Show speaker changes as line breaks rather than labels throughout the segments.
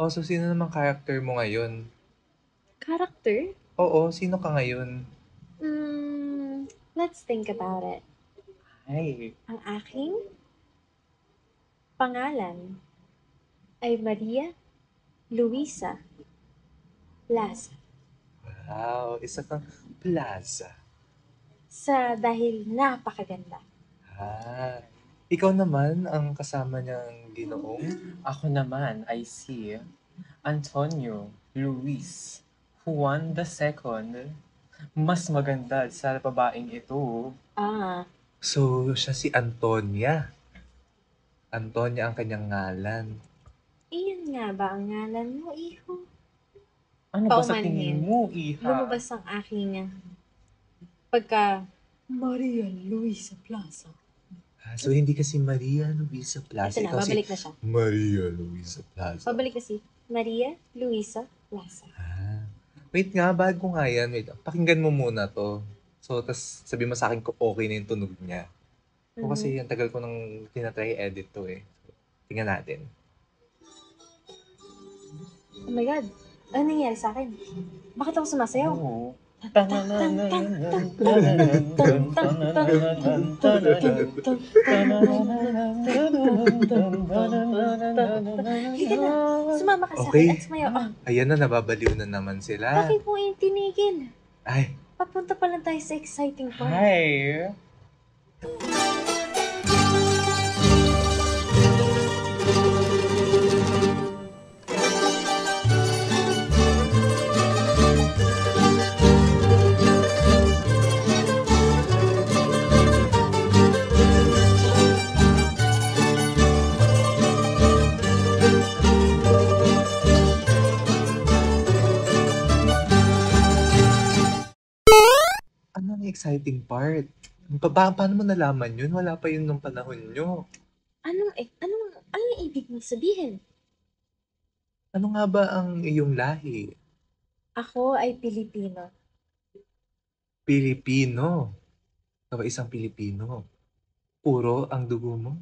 Oh, so sino namang character mo ngayon?
Character?
Oo, sino ka ngayon?
Let's think about it.
Ay,
Ang aking pangalan ay Maria Luisa Plaza.
wow, isa kang plaza.
Dahil napakaganda.
Ah, ikaw naman ang kasama niyang ginoong?
Ako naman ay si Antonio Luis Juan II. Mas maganda sa babaeng ito.
So, siya si Antonia. Antonia ang kanyang ngalan.
Iyan nga ba ang ngalan mo, iho?
Ano ba sa tingin
Paumanhin.
mo, Iha?
Lumabas ang aking pagka Maria Luisa Plaza.
So, hindi kasi Maria Luisa Plaza.
Ito na,
Ikaw si
babalik na siya.
Maria Luisa Plaza.
Pabalik kasi Maria Luisa Plaza.
Wait nga, bago nga yan. Wait, pakinggan mo muna to. So, tas sabi mo sa akin kung okay na yung tunog niya. Kasi ang tagal ko nang tinatry edit to eh. So, tingnan natin.
Oh my God. Ano nangyari sa akin? Bakit ako sumasayaw?
Oo.
Higa na. Sumama ka sa
Okay.
akin at sumayaw.
Ayan na, nababaliw na naman sila.
Bakit mo yung tinigil?
Ay,
Papunta pa lang tayo sa exciting part.
Hi!
ano ang exciting part? Paano mo nalaman yun? Wala pa yun nung panahon nyo.
Ano yung ibig mong sabihin?
Ano nga ba ang iyong lahi?
Ako ay Pilipino.
Pilipino. Ikaw ay isang Pilipino. Puro ang dugo mo?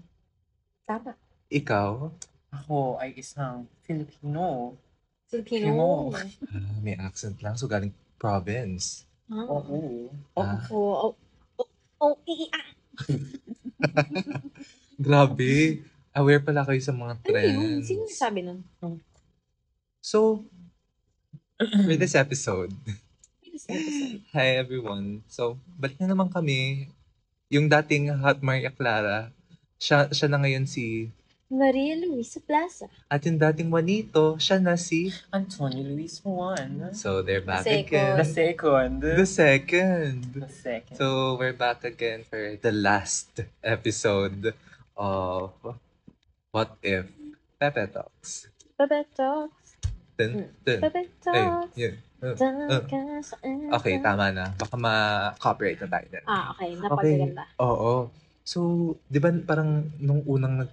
Tama.
Ikaw?
Ako ay isang Filipino.
Filipino.
May accent lang. So, galing province.
Oo.
Grabe. Aware pala kayo sa mga
Ano yun?
trends.
Sino nagsabi nun?
So, for this episode, hi everyone. So, balik na naman kami. Yung dating Hot Maria Clara, siya na ngayon si...
Maria Luisa Plaza.
At yung dating Juanito, siya na si...
Antonio Luis Juan.
So, they're back
The
again.
The second.
The second. So, we're back again for the last episode of What If Pepe Talks.
Pepe Talks. Pepe Talks.
Okay, tama na. Baka ma-copyright na tayo din.
Okay. Napagaganda.
Oo. So, di ba parang nung unang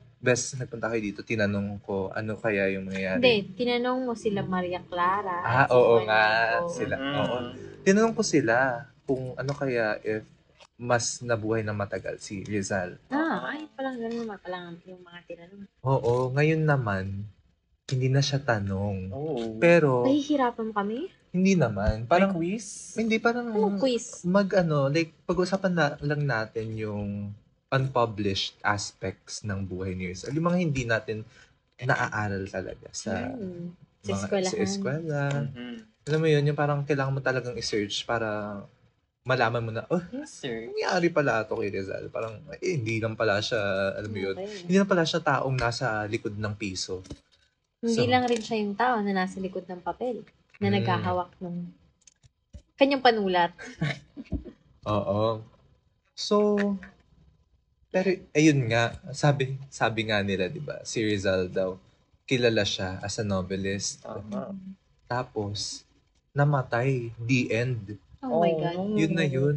nagpunta kayo dito, tinanong ko ano kaya yung mangyayari?
Hindi, tinanong mo sila Maria Clara.
Oo nga. Sila. Oo. Tinanong ko sila kung ano kaya if mas nabuhay na matagal si Rizal.
Ay, palang ganun naman palang yung mga tinanong.
Oo, ngayon naman, hindi na siya tanong.
Oh.
Pero,
Nahihirapan kami?
hindi naman. Parang,
quiz?
hindi, parang,
Anong quiz?
pag-usapan lang natin yung unpublished aspects ng buhay ni Rizal. Yung mga hindi natin naaaral talaga sa eskwela. Alam mo yun, yung parang kailangan mo talagang i-search para malaman mo na,
yes, sir.
Nangyari pala ito kay Rizal. Parang, hindi lang pala siya, alam mo yun, hindi lang pala siya taong nasa likod ng piso.
Hindi lang rin siya yung tao na nasa likod ng papel, na naghahawak ng kanyang panulat.
Oo. So, pero ayun nga, sabi nga nila, 'di ba? Si Rizal daw kilala siya as a novelist. Tapos namatay, the end.
Oh my God.
Yun na yun.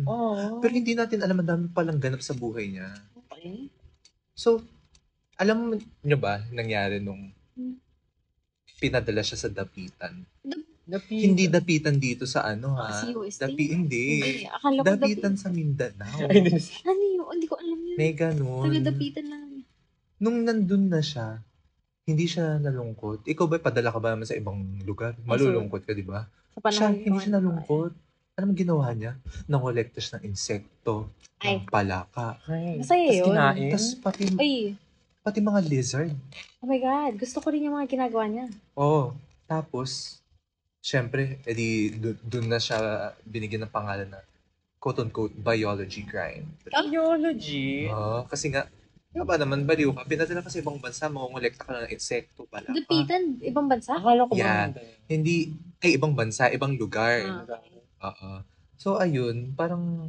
Pero hindi natin alam, ang dami palang ganap sa buhay niya.
Okay.
So, alam niyo ba nangyari nung pinadala siya sa dapitan? Hindi dapitan dito sa ano ha? Hindi.
Akala ko
Dapitan sa Mindanao.
Ano yun? Hindi ko alam yun.
May ganun.
Taga-dapitan lang.
Nung nandun na siya, hindi siya nalungkot. Ikaw ba, padala ka ba naman sa ibang lugar? Malulungkot ka, di ba?
Sa
Siya,
panahon
hindi
ko,
siya nalungkot. Anong ginawa niya? Nangolekta siya ng insekto,
Ay,
ng palaka.
Ay,
Masaya
tas
yun.
kinain.
Tapos
Ay,
pati mga lizard.
oh my God. Gusto ko rin yung mga ginagawa niya.
Oo. Tapos, syempre, edi doon na siya binigyan ng pangalan na quote-unquote biology crime.
Biology.
Kasi nga, ba naman baliw ka? Pinadala ka sa ibang bansa, mangongolekta ka na ng insekto, palaka.
Dapitan, ibang bansa?
Akala ko
Yeah.
ba
Hindi, ibang bansa, ibang lugar. Oo. So, ayun, parang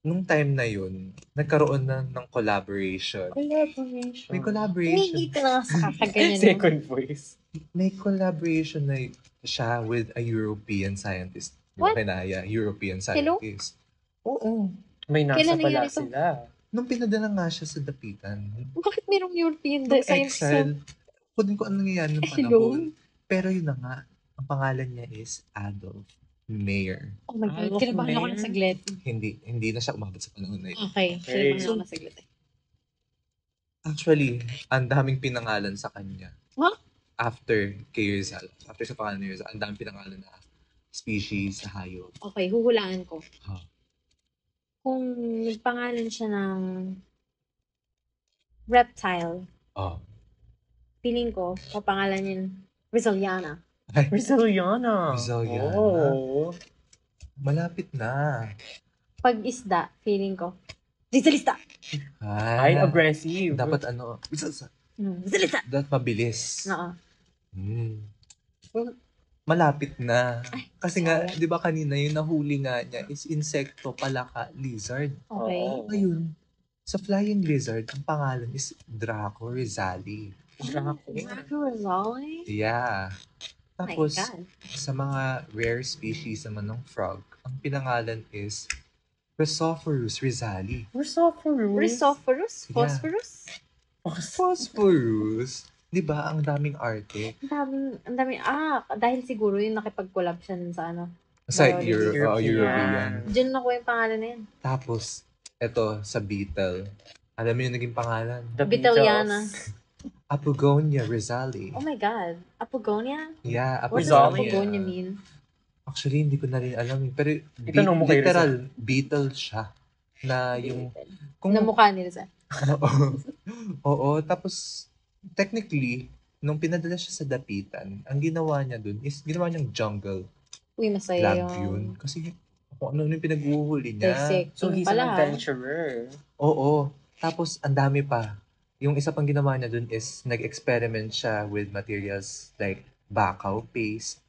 nung time na yun, nagkaroon na ng collaboration.
Collaboration.
May collaboration.
Hindi ka na nga sa kakaganyan.
Second voice.
May collaboration na siya with a European scientist.
What?
Kinaya, European
Hello?
scientist. Oo.
May nasa
Kailan
pala
nangyari to?
sila.
Nung pinadala nga siya sa Dapitan,
Bakit merong European
nung
science?
exile, ko din ko ano nangyayari ng
Hello?
panahon. Pero yun na nga, ang pangalan niya is Adolf Mayer.
Oh my God,
Adolf
kinabahan ako
Mayer?
ng saglit.
Hindi na siya umabot sa panahon na yun.
Okay, kinabahan
So,
ako ng saglit.
Actually, ang daming pinangalan sa kanya.
Huh?
After kay Rizal. After sa pangalan ni Rizal, ang daming pinangalan na species, hayop.
Okay, huhulaan ko.
Huh.
Kung nagpangalan siya ng reptile,
Oh.
feeling ko, papangalan niya Rizaliana.
Rizaliana.
Rizaliana.
Oh.
Malapit na.
Pag isda, feeling ko, Rizalista!
Ay, aggressive.
Dapat
Rizalista!
dapat mabilis.
Oo.
Well, malapit na. Kasi nga,
sayang.
di ba kanina yung nahuli nga niya is insekto, palaka, lizard.
Okay.
Oo.
Ayun, sa flying lizard, ang pangalan is Draco Rizali.
Draco Rizali?
Yeah.
Oh my
Tapos,
God.
sa mga rare species naman ng frog, ang pinangalan is Rhizophorus rizali.
Rhizophorus.
Rhizophorus?
Yeah.
Phosphorus?
Phosphorus. Di ba? Ang daming arte.
Ang daming, dahil siguro yung nakipag-collab siya nun sa ano.
Sa
Biology.
European.
Diyan nakuha yung pangalan na yan.
Tapos, eto, sa beetle. Alam mo yung naging pangalan?
The
Beetleiana.
Apogonia rizali.
Oh my God. Apogonia?
Yeah,
What does
Rizali.
Apogonia mean?
Actually, hindi ko na rin alam. Pero
Itanong mo kay
literal, beetle siya. Na yung...
Na mukha ni Rizal.
Oo. Tapos, technically, nung pinadala siya sa Dapitan, ang ginawa niya dun is, ginawa niyang jungle
Uy, masaya
lab yun. Kasi, kung ano yung pinag-uuhuli niya.
So, he's an adventurer.
Oo. Tapos, ang dami pa. Yung isa pang ginawa niya dun is, nag-experiment siya with materials like bakaw paste.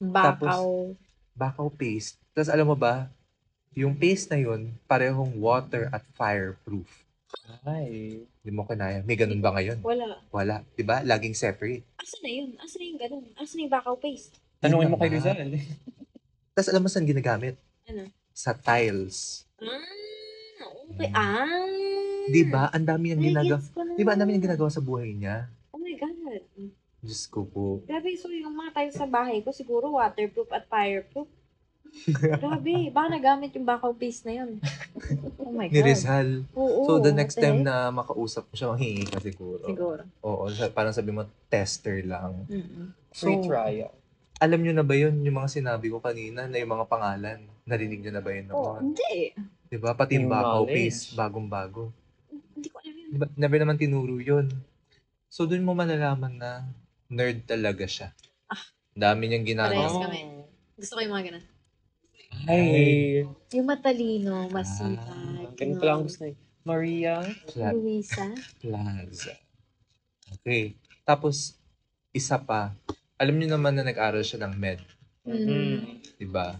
Bakaw paste. Tapos, alam mo ba, yung paste na yun, parehong water at fireproof.
Ay.
Hindi mo kinaya. May ganun ba ngayon? Wala. Diba? Laging separate.
Asa na yun? Asa na yung ganun? Asa na yung bakaw paste?
Tanungin mo
Yun na
kay
nga.
Rizal.
Tapos alam mo saan ginagamit?
Ano?
Sa tiles.
Okay.
Diba? Ang dami niyang ginagawa.
Gets ko na.
Diba? Ang dami niyang ginagawa sa buhay niya.
Oh my God.
Diyos ko po.
Grabe, so yung mga tiles sa bahay ko, siguro waterproof at fireproof. Grabe, baka nagamit yung bakaw paste na yun. Oh my
Ni
God.
Rizal.
Oo,
So the next
what the
time
heck?
na makausap mo siya, manghingi ka siguro.
Siguro.
Oo. Parang sabi mo, tester lang.
Mm-mm.
Free
So,
trial.
alam niyo na ba yun, yung mga sinabi ko kanina, na yung mga pangalan? Narinig niyo na ba yun
Oh,
noon?
hindi.
Diba? Pati yung
New
bakaw
knowledge.
paste, bagong-bago.
Hindi ko alam yun.
Diba? Never naman tinuro yun. So, dun mo malalaman na nerd talaga siya. Dami niyang
Parehas
ginagawa.
kami. Gusto ko yung mga ganun.
Ay.
Yung matalino, masipag.
Ganun pala ang gusto niya. Maria.
Luisa.
Plaza. Okay. Tapos, isa pa. Alam niyo naman na nag-aral siya ng med.
Mm.
Diba?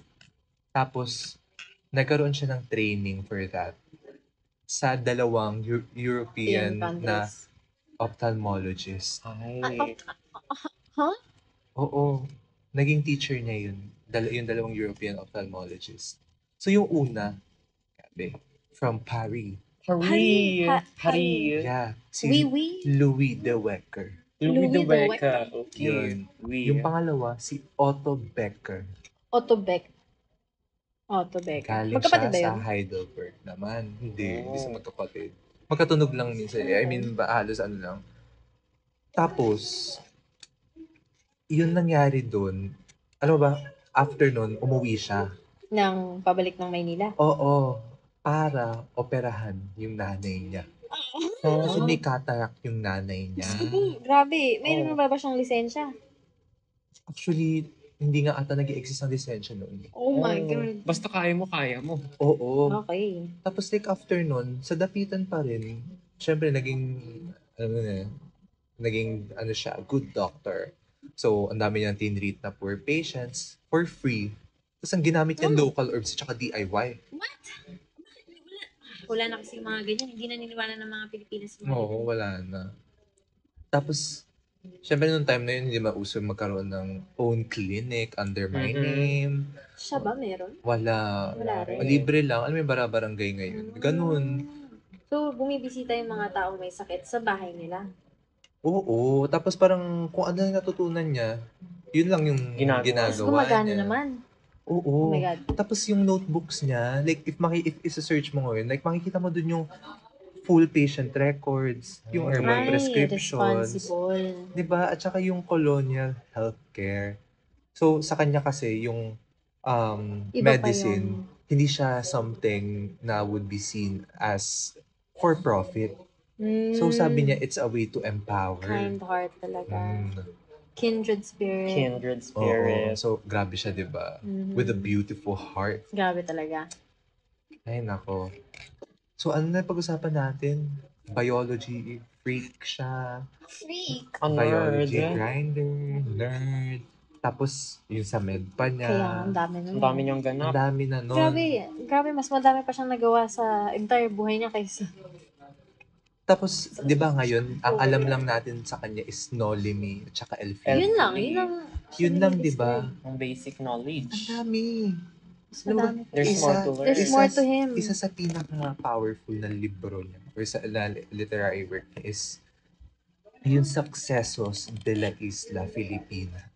Tapos, nagkaroon siya ng training for that sa dalawang European
Yan,
na
countries.
ophthalmologist.
Ay.
Oo. Naging teacher niya yun. Yung dalawang European ophthalmologist. So, yung una, sabi, from Paris.
Hari.
Hari.
Yeah. Si
Oui.
Louis de Wecker.
Louis de
Louis de
Beca.
Wecker.
Okay.
Yun.
Oui.
Yung pangalawa, si Otto Becker.
Otto Beck.
Galing
Magkapatid ba
siya
yun?
sa Heidelberg naman. Hindi
Oh.
sa magkapatid. Magkatunog lang minsan. I mean, halos ano lang. Tapos, yun nangyari doon, alam mo ba, after nun, umuwi siya.
Nang pabalik ng Maynila.
Oo, para operahan yung nanay niya. Kasi may cataract yung nanay niya.
Grabe. Mayroon
Oh.
ba siyang lisensya?
Actually, hindi nga ata nag-i-exist ang lisensya noon.
Oh my God.
Basta kaya mo.
Oo.
Okay.
Tapos like after nun, sa dapitan pa rin, syempre naging ano siya, good doctor. So, ang dami niyang tinreat na poor patients for free. Tapos ang ginamit niya local herbs at saka DIY.
Wala na kasi mga ganyan. Hindi naniniwala ng mga Pilipinas.
Oo, wala na. Tapos, syempre nung time na yun, hindi mauso magkaroon ng own clinic under my name.
Siya ba meron?
Wala.
Wala rin.
Libre lang. Alam mo yung barabarangay ngayon. Ganun.
So, bumibisita yung mga taong may sakit sa bahay nila.
Oo. Tapos parang kung ano yung natutunan niya, yun lang yung
Ginagawa.
ginagawa
Tapos gumagana
niya.
naman.
Oo.
Oh my God.
Tapos yung notebooks niya, like if isa-search mo ngayon, like makikita mo dun yung full patient records, yung herbal
Ay,
prescriptions.
responsible.
'Di ba? At saka yung colonial healthcare. So sa kanya kasi yung
Iba pa
medicine, hindi siya something na would be seen as for profit. So sabi niya it's a way to empower.
Kind heart talaga.
Mm.
Kindred spirit.
Kindred
Oo.
spirit.
So grabe siya 'di ba?
Mhm.
With a beautiful heart.
Grabe talaga.
Ay nako. So ano na pag-usapan natin? Biology freak siya.
Freak.
A
Biology
nerd.
grinder, nerd. Tapos, yung sa med pa niya.
Kaya ang dami na.
Ang dami niyang
Ang
ganap.
dami na nun.
Grabe, mas madami pa siyang nagawa sa entire buhay niya kaysa.
Tapos, di ba ngayon, ang alam lang natin sa kanya is Nolimi at saka Elfie.
Yun lang, yun lang.
Yun lang, di ba?
Ang basic
Ang
knowledge.
dami.
Mas
Alam mo ba,
madami.
There's more to learn.
There's more to him.
Isa sa pinaka-powerful na libro niya or sa literary work niya is yung Successos de la Isla Filipina.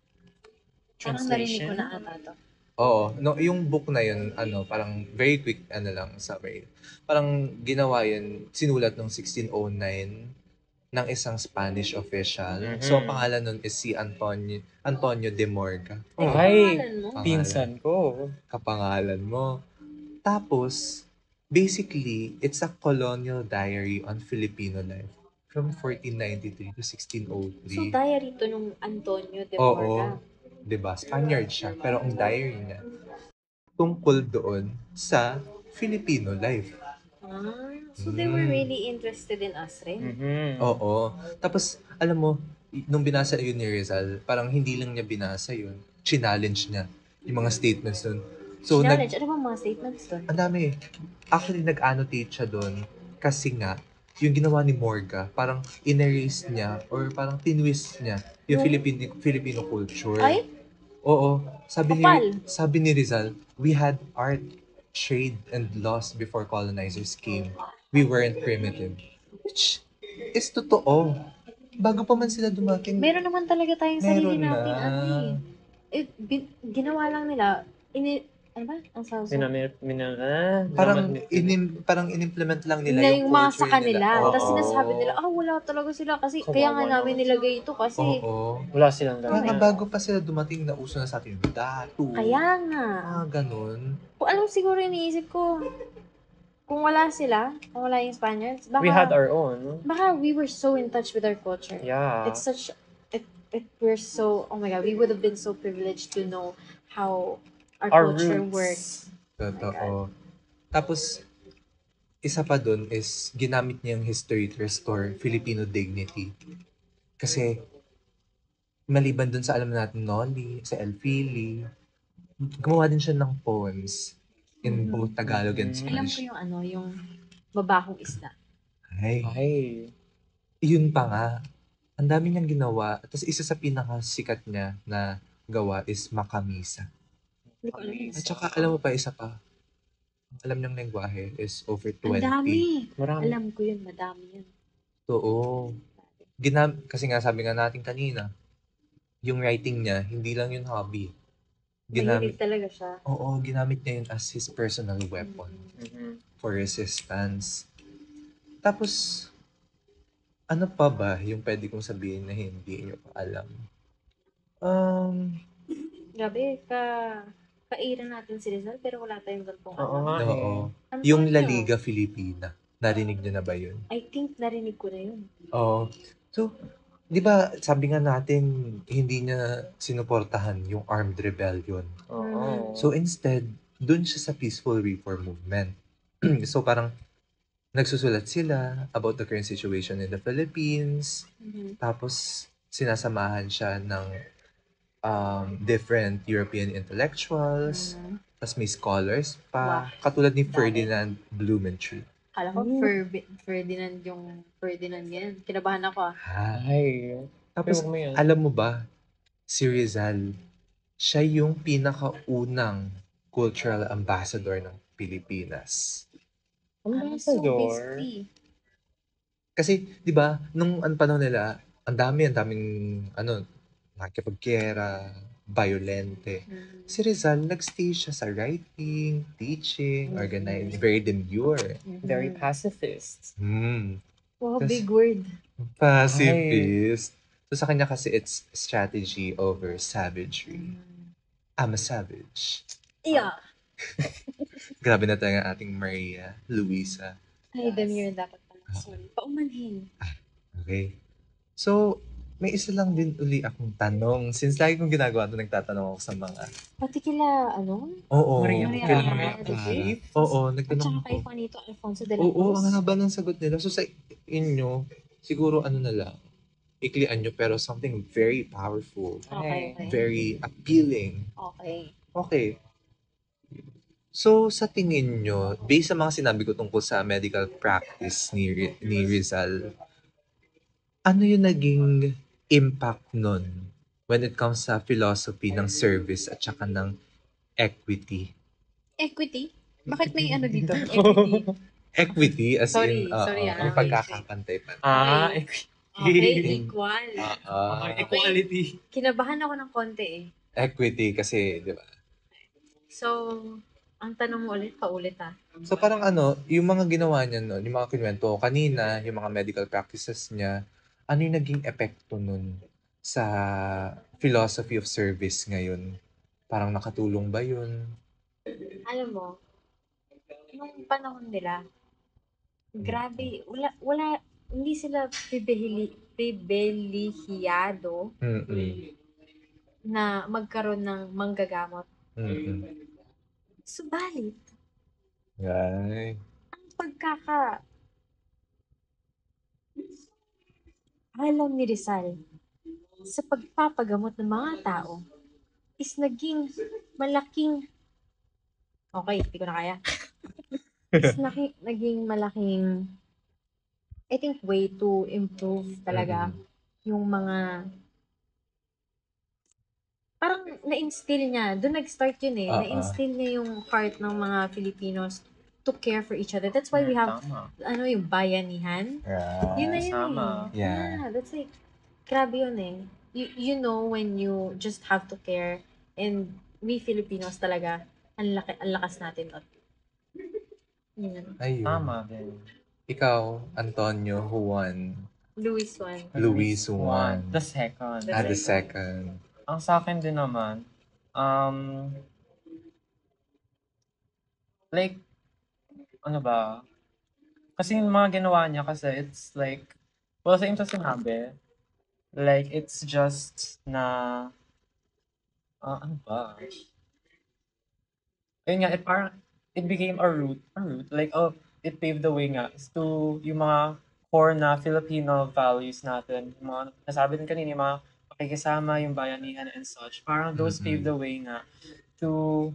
Parang narinig ko na ata to.
Oo, no, yung book na yun, parang very quick, lang, summary. Parang ginawa yun, sinulat noong 1609 ng isang Spanish official.
Mhm.
So, ang pangalan nun is si Antonio de Morga.
Ay,
Ay,
pangalan mo?
pinsan ko.
Kapangalan mo. Tapos, basically, it's a colonial diary on Filipino life from 1493 to
So,
1603.
diary to nung Antonio de
Oo.
Morga.
'Di ba? Spaniard siya, pero ang diary niya tungkol doon sa Filipino life.
So they were really interested in us rin.
Mhm.
Oo. Tapos, alam mo, nung binasa yun ni Rizal, parang hindi lang niya binasa yun. Challenge niya yung mga statements doon. So,
Challenge. Ano bang mga statements doon?
ang dami. Actually, nag-annotate siya doon kasi nga, yung ginawa ni Morga, parang in-erase niya or parang tinwist niya yung Filipino culture.
Ay?
Oo. Sabi
Kapal.
ni Rizal, we had art, trade, and laws before colonizers came. We weren't primitive. Which is totoo. Bago pa man sila dumating,
Meron naman talaga tayong sarili
meron
natin.
na.
Ano eh. Ginawa lang nila. Ano ba? Ang sauce.
Parang in-implement lang nila
Na
yung
yung mga
culture
sa kanila.
nila.
Tapos
Oo.
sinasabi nila, wala talaga sila kasi
Kawawa
kaya nga namin
naman.
nilagay ito kasi
Oo.
Wala silang
Kaya nga
ganyan.
bago pa sila dumating, nauso na sa atin yung datu.
kaya nga.
Ganun.
Kung alam siguro iniisip ko, kung wala sila, kung wala yung Spaniards, baka,
We had our own.
baka we were so in touch with our culture.
Yeah.
It's such, we're so, oh my God, we would have been so privileged to know how our
Our
culture
roots.
works.
Totoo. Tapos, isa pa dun is ginamit niya yung history to restore Filipino dignity. Kasi, maliban dun sa alam natin Noli, sa Elfili, gumawa din siya ng poems in both Tagalog and
Alam ko
Spanish.
yung yung babahong isda.
Ay,
Ay.
yun pa nga. Ang dami niyang ginawa. Tapos isa sa pinakasikat niya na gawa is Makamisa.
Hindi ko alam.
At saka alam mo pa isa pa. Ang alam niyang lengguwahe is over 20.
Ang dami.
Marami.
Alam ko yun, madami yun.
Oo. Kasi nga sabi nga natin kanina, yung writing niya, hindi lang yun hobby.
Mahilig talaga siya.
Oo, ginamit niya yun as his personal weapon
Mhm.
for resistance. Tapos, Ano pa ba yung pwede kong sabihin na hindi nyo pa alam? Um,
Grabe, kaira natin si Rizal, pero wala tayong gantong
Oo
alam.
nga eh.
oo. Yung La
Antonio,
Liga Filipina. Narinig nyo na ba yun?
I think narinig ko na yun.
Oo. So, di ba sabi nga natin, hindi niya sinuportahan yung armed rebellion.
Oo.
So instead, dun siya sa peaceful reform movement. So parang nagsusulat sila about the current situation in the Philippines.
Mhm.
Tapos sinasamahan siya ng different European intellectuals.
Mhm.
Tapos may scholars pa.
Wow.
Katulad ni
Dami.
Ferdinand Blumentritt.
Kala ko Ferdinand yung Ferdinand yan. Kinabahan ako ah.
Ay.
Tapos
Pero mo yan.
alam mo ba, si Rizal, siya yung pinakaunang cultural ambassador ng Pilipinas.
So
Ambassador.
basically,
Kasi, di ba, nung panahon nila, ang daming, nakikipagkera, violente. Si Rizal, nagstay siya sa writing, teaching, organizing, very demure.
Very pacifist.
wow,
Tas-
big word.
Pacifist. So, sa kanya kasi, it's strategy over savagery. I'm a savage.
Yeah.
Grabe na tayo ang ating Maria Luisa.
Ay, demure dapat pala. Sorry. Paumanhin.
Okay. So, may isa lang din uli akong tanong. Since lagi kong ginagawa ito, nagtatanong ako sa mga...
Pati kila,
Oo.
Maria
kila
Clara.
Clara. Oo,
At
nagtanong
saka
ako.
kay Juanito Alfonso de la
Oo,
Cruz.
ang haba ng sagot nila. So, sa inyo, siguro na lang, iklian nyo, pero something very powerful.
Okay, okay.
Very appealing.
Okay.
Okay. So, sa tingin nyo, based sa mga sinabi ko tungkol sa medical practice ni Rizal, ano yung naging impact nun when it comes sa philosophy ng service at saka ng equity?
Equity? Bakit may ano dito? Equity.
Equity as
Sorry,
in,
sorry,
yung
okay.
pagkakapantay-pantay.
Okay, equal.
Equality.
Kinabahan ako ng konti eh.
Equity kasi, di ba?
So, ang tanong mo ulit, paulit ah.
So parang yung mga ginawa niya nun, yung mga kinuwento ko kanina, yung mga medical practices niya, ano yung naging epekto nun sa philosophy of service ngayon? Parang nakatulong ba yun?
Alam mo, nung panahon nila, grabe, wala, hindi sila pribilehiyado
Mm-mm.
na magkaroon ng manggagamot.
Mm-mm.
Subalit,
Right.
ang alam ni Rizal sa pagpapagamot ng mga tao is naging malaking okay, hindi ko na kaya. Is naging malaking I think way to improve talaga yung mga parang na-instill niya. Doon nag-start yun eh. Na-instill niya yung heart ng mga Filipinos to care for each other. That's why we have
Tama.
yung bayanihan.
Right.
Yun na yun
Tama.
eh.
Yeah.
That's like, grabe yun eh. You know when you just have to care and we Filipinos talaga, ang lakas natin. Yun.
Ayun.
Tama din.
Ikaw, Antonio, Juan,
Luis Juan.
Luis Juan.
The second.
The second.
Ang sa akin din naman, like, ano ba? Kasi yung mga ginawa niya kasi it's like, well, same sa sinabi, like, it's just na, ano ba? Ayun nga, it became a route, like, it paved the way nga to yung mga core na Filipino values natin. Yung mga nasabi din kanina, yung mga pakikisama, yung bayanihan and such. Parang those paved the way nga to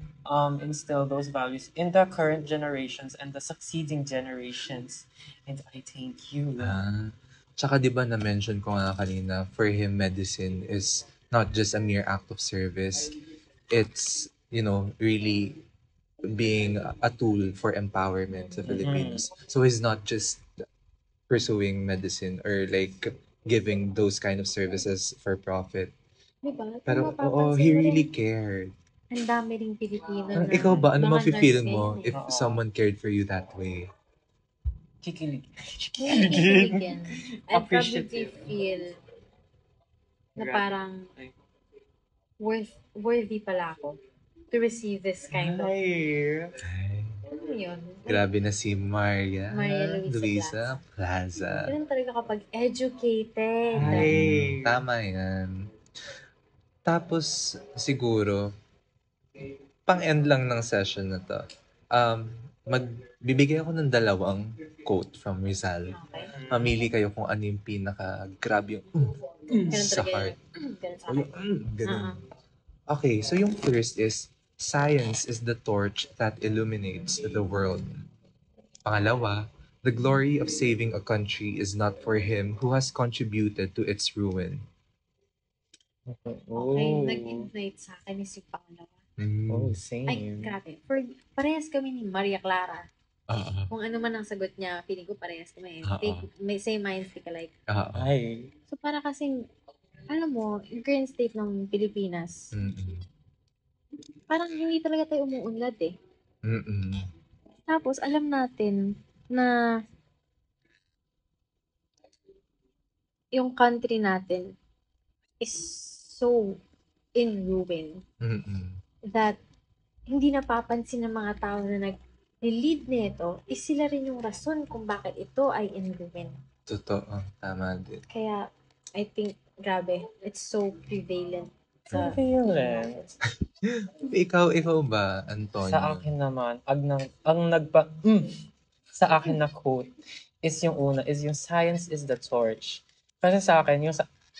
instill those values in the current generations and the succeeding generations. And I thank you.
Tsaka di ba na-mention ko nga kanina, for him, medicine is not just a mere act of service. It's, really being a tool for empowerment sa Filipinos. So he's not just pursuing medicine or like giving those kind of services for profit.
Diba?
Pero,
Mapapansin
he
mo
really
rin,
cared.
ang dami ring Pilipino
Parang
na
ikaw ba, ano
mga
mafe-feel
nurse
mo
ngayon eh.
if someone cared for you that way?
Kikilig.
Kikilig yan. I'd probably
Appreciative.
feel na parang
Ay.
worthy pala ako to receive this kind of,
Ay.
Ay,
ano yun?
grabe na si Maria
Maria Luisa
Plaza.
Ganun talaga kapag educated.
Ay.
Tama yan. Tapos, siguro, pang-end lang ng session na to, magbibigay ako ng 2 quote from Rizal.
Okay.
Mamili kayo kung ano yung pinaka-grab yung
Ganun
sa
talaga
heart.
yun. Ganun sa
O
akin.
yung ganun. Okay, so yung first is, science is the torch that illuminates the world. Pangalawa, the glory of saving a country is not for him who has contributed to its ruin.
Okay,
Oh.
nag-invite sa akin ni si Pangalawa.
Oh,
Ay,
same.
grabe. Parehas kami ni Maria Clara.
Oo.
Kung ano man ang sagot niya, feeling ko parehas kami.
Oo.
May same minds, think alike.
Oo.
Ay.
So, para kasing, alam mo, yung current state ng Pilipinas,
Mm-mm.
parang hindi talaga tayo umuunlad eh.
Mm-mm.
Tapos, alam natin na yung country natin is so in ruin
Mm-mm.
that hindi napapansin ng mga tao na nag-lead nito is sila rin yung rason kung bakit ito ay in ruin.
Totoo. Tama din.
Kaya, I think, grabe, it's so prevalent sa
Prevalent.
Ikaw ba, Antonio?
Sa akin naman, sa akin na quote is yung una, is yung science is the torch. Kasi sa akin,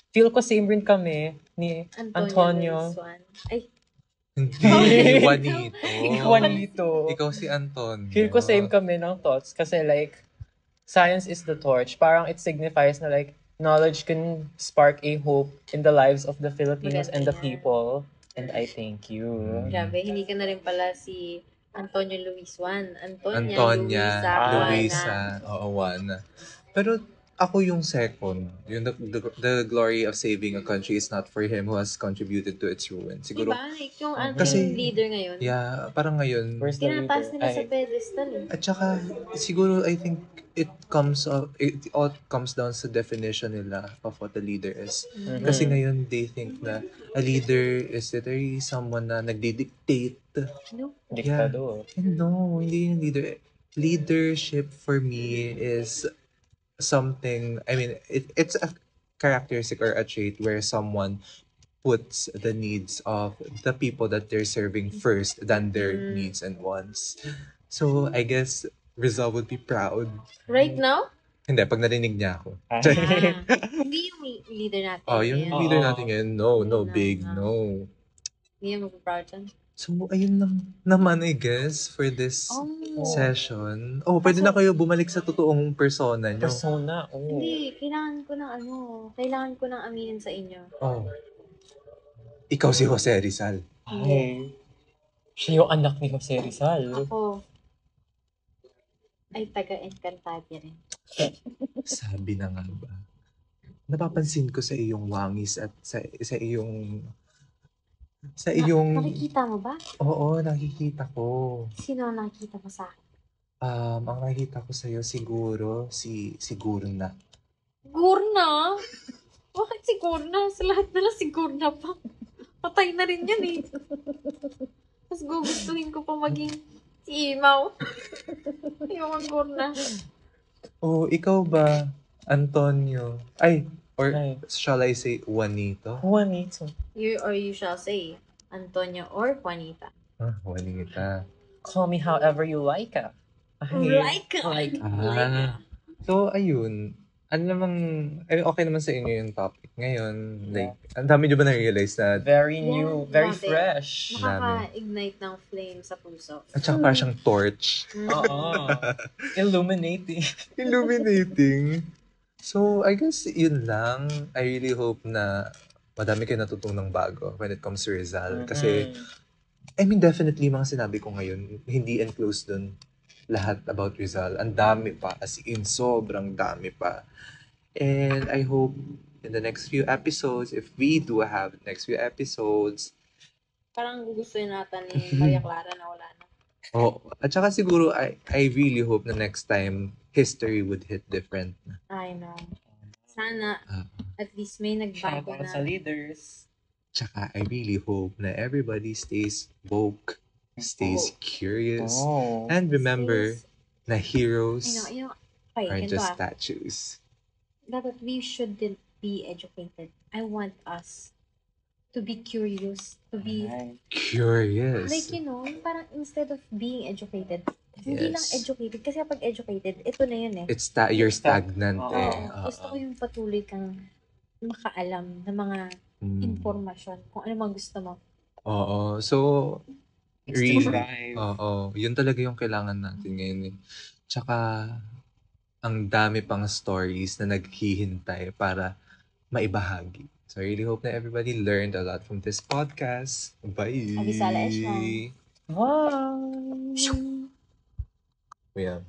feel ko same rin kami ni Antonio.
Luis Juan. Ay,
Hindi, Juanito.
Juanito.
Ikaw si Antonio.
Feel ko same kami ng thoughts kasi like, science is the torch. Parang it signifies na like, knowledge can spark a hope in the lives of the Filipinos and the
Maganda yan.
people. And I thank you.
grabe, hindi ka na rin pala si Antonio Luis Juan.
Antonia,
Juana.
Luisa, oo, Juana. Pero ako yung second, yung the glory of saving a country is not for him who has contributed to its ruin. Siguro,
Diba? Like, yung
Kasi-
leader ngayon,
yeah, parang ngayon,
Where's the
tinataas
leader?
nila sa
Ay,
pedestal eh.
at saka, siguro, I think, it all comes down sa definition nila of what a leader is.
Mhm.
Kasi ngayon, they think na a leader is literally someone na nagdi-dictate.
No?
diktador.
And no, hindi yung leader. Leadership for me is something, I mean, it's a characteristic or a trait where someone puts the needs of the people that they're serving first than their needs and wants. So, I guess Rizal would be proud.
Right now?
Hindi, pag narinig niya ako.
Ah, hindi yung leader natin.
Oh, yung
Ayan.
leader
Oo.
natin ngayon, no,
No,
big,
no.
no.
Hindi yung mag-proud dyan.
So, ayun lang naman, I guess, for this
Oh.
session. Oh, pwede na kayo bumalik sa totoong persona nyo.
Persona. Oh.
Hindi, kailangan ko nang aminin sa inyo.
Oh. Ikaw si Jose Rizal.
Ay. Siya yung anak ni Jose Rizal.
Ako, ay taga-Encantadia rin.
Sabi na nga ba? Napapansin ko sa iyong wangis at sa iyong
Nakikita mo ba?
Oo, nakikita ko.
Sino ang nakikita mo sa akin?
Ang nakikita ko sa iyo siguro siguro na.
Gurna? Bakit si Gurna? Sa lahat na lang si Gurna pa. Patay na rin yan eh. Tapos gugustuhin ko pa maging si Imaw. Yung Gurna.
Oh, ikaw ba, Antonio? Or
Ay.
shall I say Juanito?
Juanito.
You shall say, Antonio or Juanita.
Juanita.
Call me however you like.
Like.
So, ayun. Ano namang, okay naman sa inyo yung topic ngayon. Like, ang dami nyo ba na-realize na,
Very
Yeah,
new, very
grabe.
fresh.
Nakaka-ignite ng flame sa puso.
at saka parang siyang torch.
Oo. Illuminating.
Illuminating. So, I guess yun lang. I really hope na madami kayo natutunang bago when it comes to Rizal. Kasi, I mean, definitely mga sinabi ko ngayon, hindi enclosed dun lahat about Rizal. Ang dami pa, as in, sobrang dami pa. And I hope in the next few episodes, if we do have next few episodes,
Parang gugustuhin natin ni Maria Clara na wala na.
oh, at saka siguro, I really hope na next time, history would hit different na.
I know. Sana,
Ah.
at least may
Shout
nagbago
out
na.
sa leaders.
Tsaka I really hope na everybody stays woke, stays curious,
Oh.
and remember
Stays-
na heroes
Okay,
aren't
ganito
just
ah.
statues.
Dapat we shouldn't be educated. I want us to be curious, to be,
Right.
Curious.
like, yung parang instead of being educated, hindi lang
Yes.
educated. Kasi kapag educated, ito na yun eh.
You're
It's that-
stagnant
Oo.
eh.
Oo. Gusto ko yung patuloy kang makaalam ng mga informasyon, kung ano mga gusto mo.
Oo. So,
It's to
really,
thrive.
yun talaga yung kailangan natin ngayon eh. Tsaka, ang dami pang stories na naghihintay para maibahagi. So, I really hope that everybody learned a lot from this podcast. Bye!
Abisala Eshma.
Wow.
Yeah.